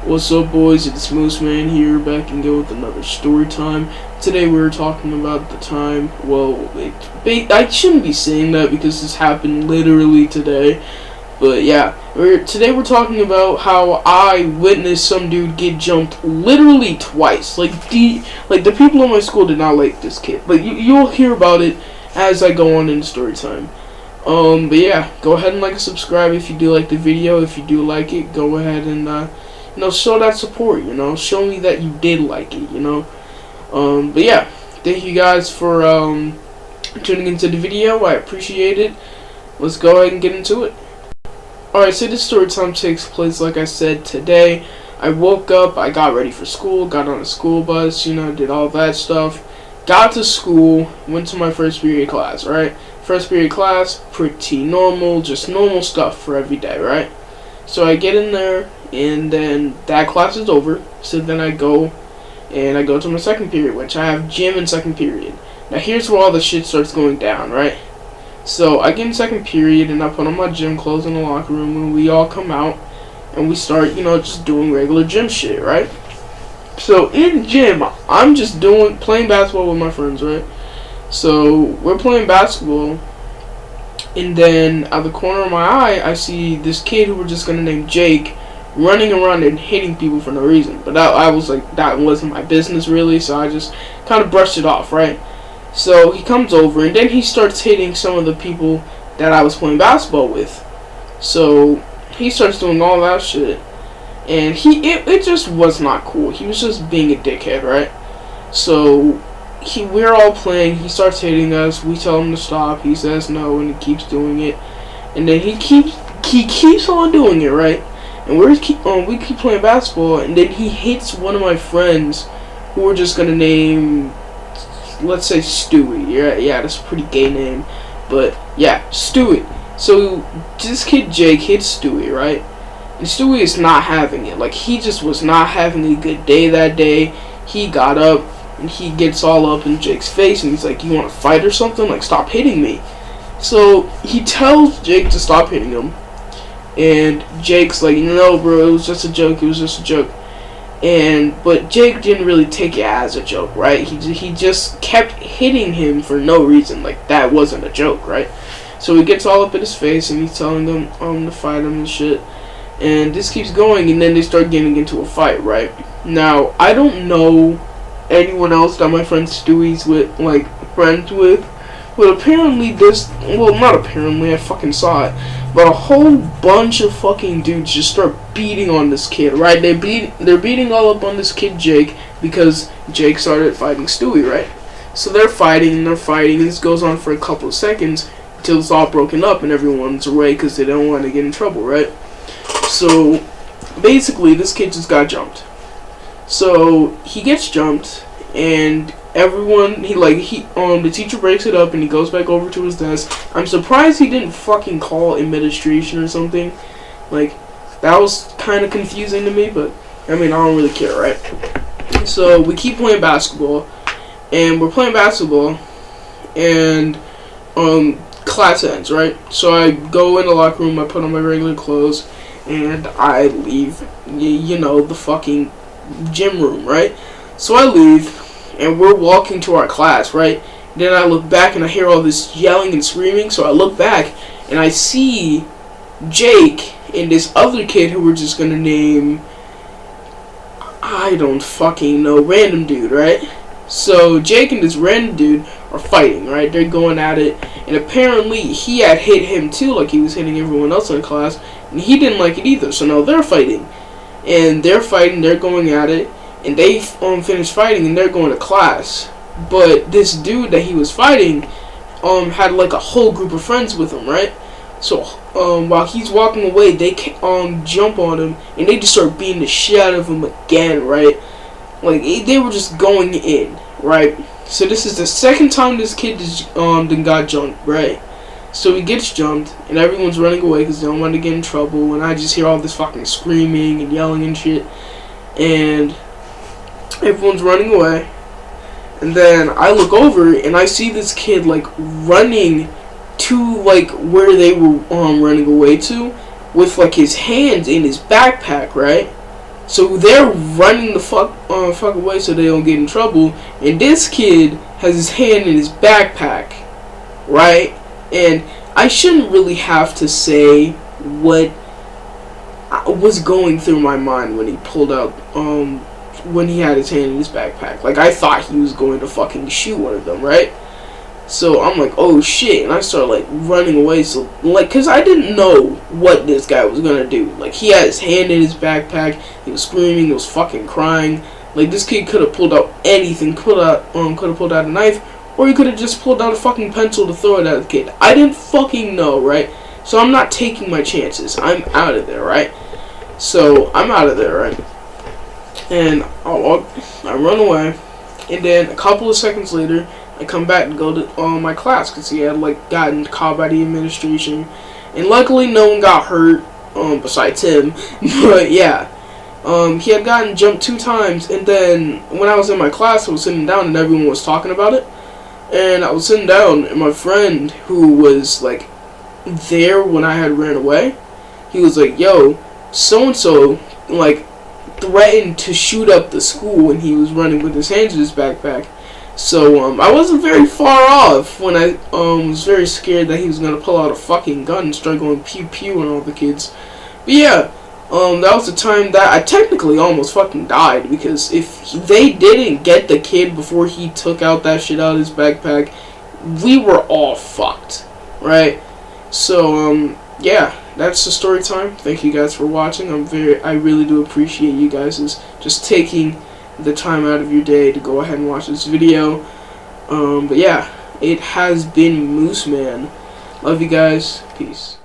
What's up, boys? It's Moose Man here, back again with another story time. Today we're talking about the time, I shouldn't be saying that because this happened literally today. But yeah, today we're talking about how I witnessed some dude get jumped literally twice. Like the people in my school did not like this kid. But you'll hear about it as I go on in the story time. But yeah, go ahead and like and subscribe if you do like the video. If you do like it, go ahead and show that support. Show me that you did like it. But yeah, thank you guys for tuning into the video. I appreciate it. Let's go ahead and get into it. Alright, so this story time takes place, like I said, today. I woke up, I got ready for school, got on a school bus, did all that stuff. Got to school, went to my first period class, right? First period class, pretty normal, just normal stuff for every day, right? So I get in there, and then that class is over. So then I go to my second period, which I have gym in second period. Now here's where all the shit starts going down, right? So I get in second period, and I put on my gym clothes in the locker room, and we all come out, and we start, just doing regular gym shit, right? So in gym, I'm just playing basketball with my friends, right? So we're playing basketball, and then out of the corner of my eye, I see this kid who we're just gonna name Jake running around and hitting people for no reason. But I was like, that wasn't my business really, so I just kind of brushed it off, right? So he comes over, and then he starts hitting some of the people that I was playing basketball with. So he starts doing all that shit, and it just was not cool. He was just being a dickhead, right? So we're all playing. He starts hitting us. We tell him to stop. He says no, and he keeps doing it. And then he keeps on doing it, right? And we keep playing basketball. And then he hits one of my friends, who we're just gonna name, let's say Stewie. Yeah, that's a pretty gay name, but yeah, Stewie. So this kid Jake hits Stewie, right? And Stewie is not having it. Like, he just was not having a good day that day. He got up, and he gets all up in Jake's face, and he's like, "You want to fight or something? Like, stop hitting me." So he tells Jake to stop hitting him, and Jake's like, "No, bro, it was just a joke. It was just a joke." But Jake didn't really take it as a joke, right? He just kept hitting him for no reason. Like, that wasn't a joke, right? So he gets all up in his face, and he's telling them to fight him and shit. And this keeps going, and then they start getting into a fight, right? Now, I don't know anyone else that my friend Stewie's friends with, but apparently not apparently, I fucking saw it, but a whole bunch of fucking dudes just start beating on this kid, right? They're beating all up on this kid Jake, because Jake started fighting Stewie, right? So they're fighting, and this goes on for a couple of seconds, until it's all broken up, and everyone's away, because they don't want to get in trouble, right? So basically, this kid just got jumped. So he gets jumped, and everyone, the teacher breaks it up, and he goes back over to his desk. I'm surprised he didn't fucking call administration or something. Like, that was kind of confusing to me, but I don't really care, right? So we keep playing basketball, and we're playing basketball, and class ends, right? So I go in the locker room, I put on my regular clothes, and I leave, the fucking gym room, right? So I leave, and we're walking to our class, right? Then I look back, and I hear all this yelling and screaming, so I look back, and I see Jake and this other kid who we're just gonna name, I don't fucking know, random dude, right? So Jake and this random dude are fighting, right? They're going at it, and apparently he had hit him too, like he was hitting everyone else in the class, and he didn't like it either. So now they're fighting, they're going at it, and they finish fighting, and they're going to class. But this dude that he was fighting had like a whole group of friends with him, right? So while he's walking away, they jump on him, and they just start beating the shit out of him again, right? Like, they were just going in, right? So this is the second time this kid then got jumped, right? So he gets jumped, and everyone's running away because they don't want to get in trouble, and I just hear all this fucking screaming and yelling and shit, and everyone's running away, and then I look over, and I see this kid, running to, where they were running away to, with, his hands in his backpack, right? So they're running the fuck away so they don't get in trouble. And this kid has his hand in his backpack, right? And I shouldn't really have to say what was going through my mind when he pulled out, when he had his hand in his backpack. Like, I thought he was going to fucking shoot one of them, right? So I'm like, oh shit, and I started like running away. So like, cause I didn't know what this guy was gonna do. Like, he had his hand in his backpack. He was screaming. He was fucking crying. Like, this kid could have pulled out anything. Could have pulled out a knife, or he could have just pulled out a fucking pencil to throw it at the kid. I didn't fucking know, right? So I'm not taking my chances. I'm out of there, right? So I'm out of there, right? And I run away, and then a couple of seconds later, I come back and go to my class because he had like gotten caught by the administration, and luckily no one got hurt besides him. But yeah, he had gotten jumped 2 times, and then when I was in my class, I was sitting down and everyone was talking about it, and I was sitting down, and my friend who was like there when I had ran away, he was like, "Yo, so and so like threatened to shoot up the school when he was running with his hands in his backpack." So, I wasn't very far off when I, was very scared that he was gonna pull out a fucking gun and start going pew-pew on all the kids. But yeah, that was the time that I technically almost fucking died, because if they didn't get the kid before he took out that shit out of his backpack, we were all fucked, right? So, yeah, that's the story time. Thank you guys for watching. I really do appreciate you guys just taking the time out of your day to go ahead and watch this video. But yeah, it has been Mooseman. Love you guys. Peace.